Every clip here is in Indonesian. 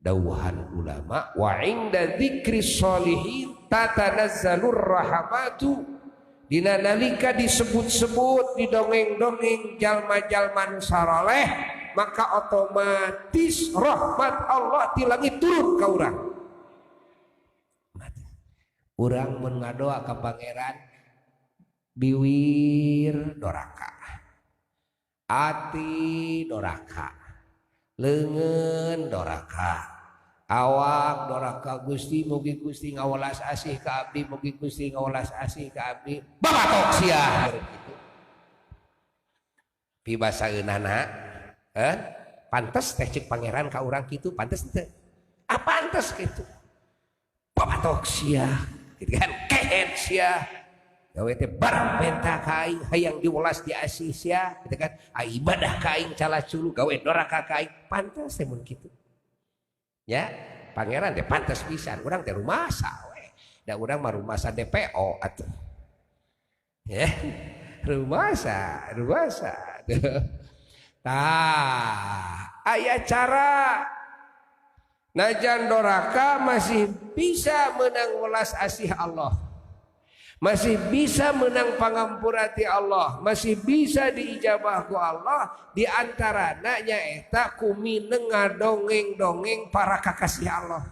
dawuhan ulama wa inda dzikri sholihin tatanazzalur rahmatu dina nalika disebut-sebut didongeng-dongeng jalma-jalma nu saleh maka otomatis rahmat Allah ti langit turun ka urang. Urang mun ngadoa ka pangeran biwir doraka, ati doraka, leungeun doraka, awak doraka. Gusti mugi Gusti ngawelas asih ka abdi, mugi Gusti ngawelas asih ka abdi. Babatok sia kitu. Pi basaeunana pantes teh cek pangeran ka urang kitu, pantes teu? Pantes kitu. Babatok sia gitu kan, kehet sia. Gawe teh barang penta ka aing hayang diwelas di asih sia gitu kan, ibadah ka aing calaculu gawe doraka ka aing, pantes teh mun kitu. Ya, pangeran teh pantes pisan, urang teh rumasa we. Da urang mah rumasa DPO atuh. Ya, rumasa. Tah, aya cara najan doraka masih bisa menang welas asih Allah, masih bisa menang pangampurati Allah, masih bisa diijabah ku Allah. Di antarana nyaeta kumineng ngadongeng-dongeng para kakasih Allah.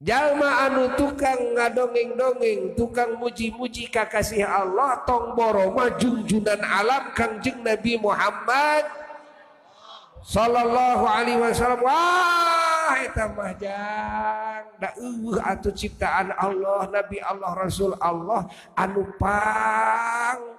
Jalma anu tukang ngadongeng-dongeng, tukang muji-muji kakasih Allah, tong boroma junjunan alam Kangjeng Nabi Muhammad sallallahu alaihi wasallam. Wah, eta mah jang da atuh ciptaan Allah, Nabi Allah, Rasul Allah anu pang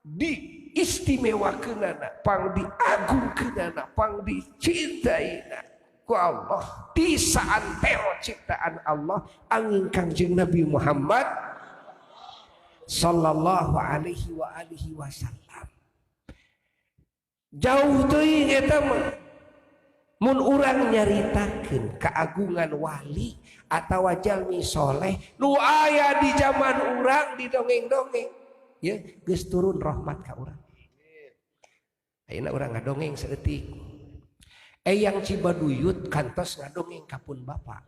diistimewakeunana, pang diagungkeunana, pang dicintaina ku Allah. Di saantero ciptaan Allah angin Kangjeng Nabi Muhammad sallallahu alaihi wasallam. Jauh teuing eta mah mun urang nyaritakeun keagungan wali atawa jalmi soleh nu aya di zaman urang didongeng-dongeng, ya geus turun rahmat ka urang. Ayeuna urang ngadongeng saeutik. Eyang Cibaduyut kantos ngadongeng kapun bapak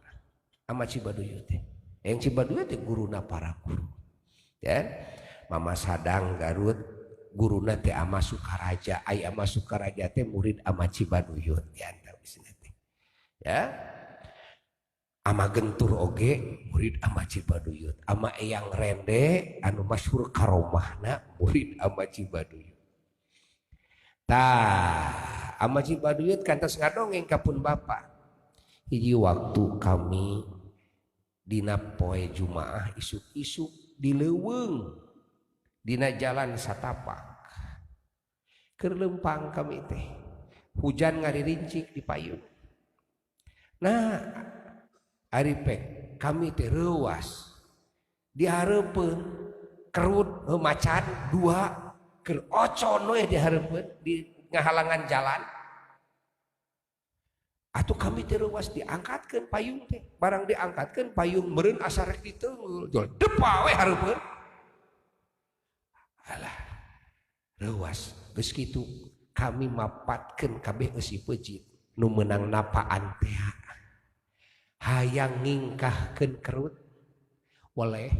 ama Cibaduyut teh. Eyang Cibaduyut teh guruna para guru. Ya. Mama Sadang Garut guruna teh ama Sukaraja, ai ama Sukaraja teh murid ama Cibaduyut ya teh. Ya. Ama Gentur oge murid ama Cibaduyut, ama Eyang Rende anu masyhur karomahna murid ama Cibaduyut. Tah, ama Cibaduyut kantos ngadongeng kapun bapak. Hiji waktu kami dina poe Jumaah isuk-isuk di leuweung dina jalan Satapak. Keur leumpang kami teh. Hujan ngaririncik di payun. Nah, ari pek kami teh reuwas. Dihareupeun kerut macan dua keur ocon we dihareupeun di ngahalangan jalan. Atuh kami teh reuas diangkatkeun payung teh. Barang diangkatkeun payung meureun asa rek diteungul. Jol depa we hareupeun. Alah. Reuas. Geus kitu kami mapatkeun kabeh eusi peujit nu meunang napaan teh. Hayang ngingkahkeun kerut. Boleh.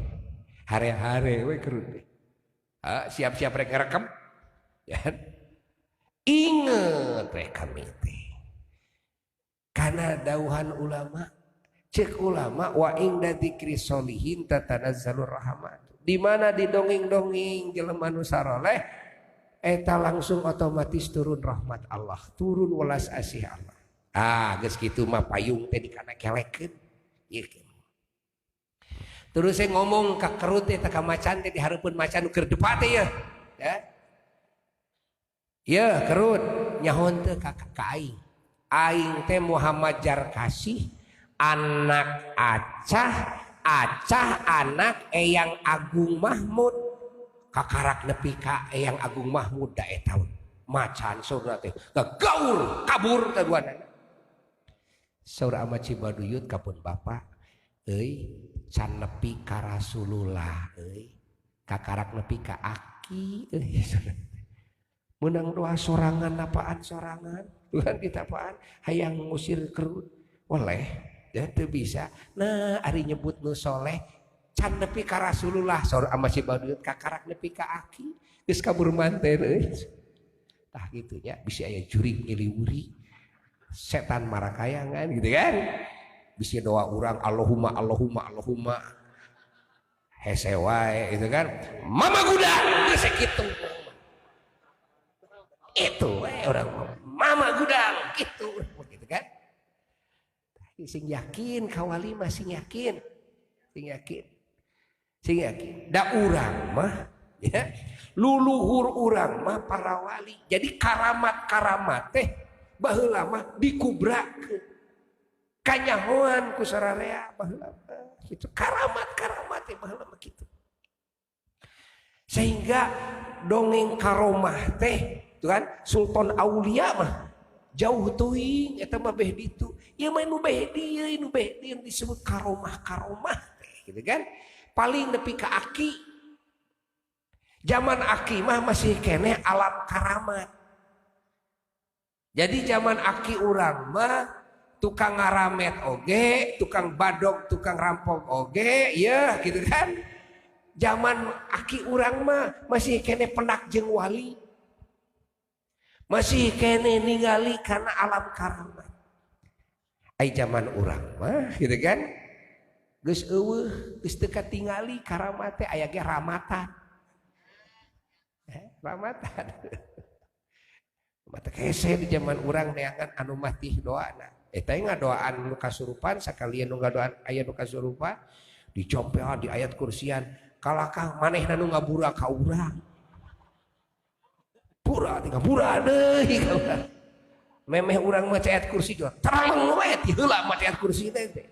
Hare-hare we kerut teh. Siap-siap rek ngerekam. Ya. Inget we kami teh. Karena dauhan ulama, cek ulama wa inda dzikri sholihin tatanazzalur rahmat. Di mana didongeng-dongeng jelema nu saleh eta langsung otomatis turun rahmat Allah, turun welas asih Allah. Geus kitu mah payung teh dikana kelekeun. Ieu. Terus saya ngomong ka kerut teh ka macan teh dihareupeun macan keur depa teh ya. Ya, kerut nyahon teh ka aing. Aing teh Muhammad Jarkasih anak Acah anak Eyang Agung Mahmud kakarak nepi ka Eyang Agung Mahmud da eta macan saudara teh gaul kabur teh duanana. Saur ama Cibaduyut kapun bapak euy can nepi ka Rasulullah euy kakarak nepi ka aki euy menang doa sorangan apaan sorangan Tuhan kita apaan hayang ngusir kerut oleh ya teu bisa nah ari nyebut nu soleh can nepi ka Rasulullah sor ama si badut ka karak nepi ka aki geus kabur manten euy tah kitu nya bisi aya jurig ngiliwuri setan marakayangan gitu kan bisi doa urang Allahumma Allahumma Allahumma hese wae gitu kan mama gudang geus kitu itu orang mama gudang gitu kan sing yakin kawali mah sing yakin da urang mah ya luluhur urang mah para wali jadi karamat teh baheula mah dikubrakeun kanyahoan ku sararea baheula kitu karamat teh baheula mah kitu sehingga dongeng karomah teh itu kan Sultan Aulia mah jauh teuing eta mah beh ditu ieu mah nu beh dieu disebut karomah gitu kan paling nepi ka aki zaman aki mah masih kene alam karamat jadi zaman aki urang mah tukang ngaramet oge tukang badog tukang rampok oge ya gitu kan zaman aki urang mah masih kene pendak jeung wali masih kene ningali karena alam karamat ai zaman urang mah gitu kan geus eueuh geus teu katingali karamat teh aya ge ramatan ramatan mata kese di zaman urang neangan anu matih doana eta ngadoaan nu kasurupan sakalian nu ngadoaan aya nu kasurupan dicompean di ayat kursian kalakah manehna nu ngabura ka urang pura tinggal pura deui memeh urang mah ayat kursi juga terang we ti heula mah ayat kursi teh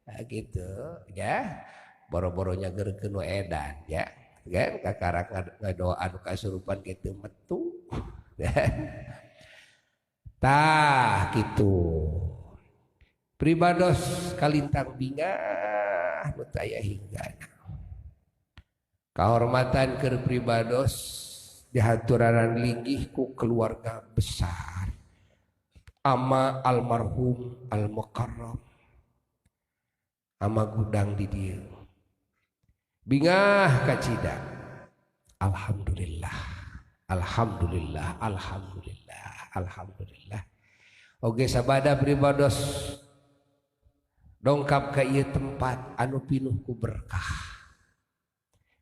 nah gitu ya boro-boronya geurkeun we edan ya kan kakarak ngadoa anu kasurupan kitu metu tah gitu pribados kalintang bingah nu taya hinggana kahormatan keur pribados dihaturanan linggih ku keluarga besar ama almarhum al-mukarram ama gudang di dieu bingah kacida alhamdulillah oge sabada pribados dongkap ka ieu tempat anu pinuh ku berkah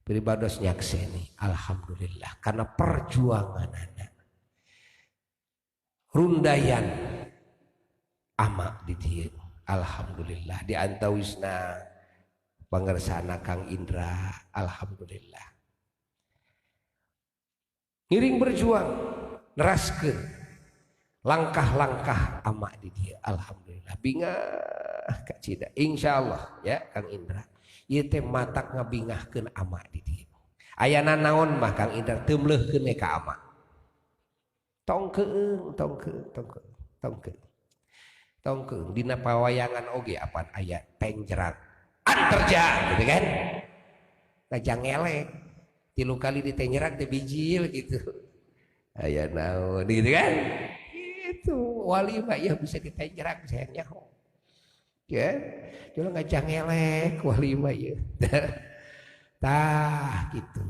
pribados nyakseni alhamdulillah karena perjuangan anak rundayan ama di dieu alhamdulillah di antawisna pangersana Kang Indra alhamdulillah ngiring berjuang neraskeun langkah-langkah ama di dieu alhamdulillah bingah ka cida insyaallah ya Kang Indra ieu teh matak ngabingahkeun ama di dieu ayana naon mah Kang Indra teu meuleuhkeun ka ama tongkeung dina pawayangan oge apaan aya tenjrak anterja gitu kan ngajang elek 3 kali ditenjerak teh bijil gitu aya naon gitu kan itu wali mah ya bisa ditenjerak bisa nyaho ya jual ngajang elek wali mah ya tah gitu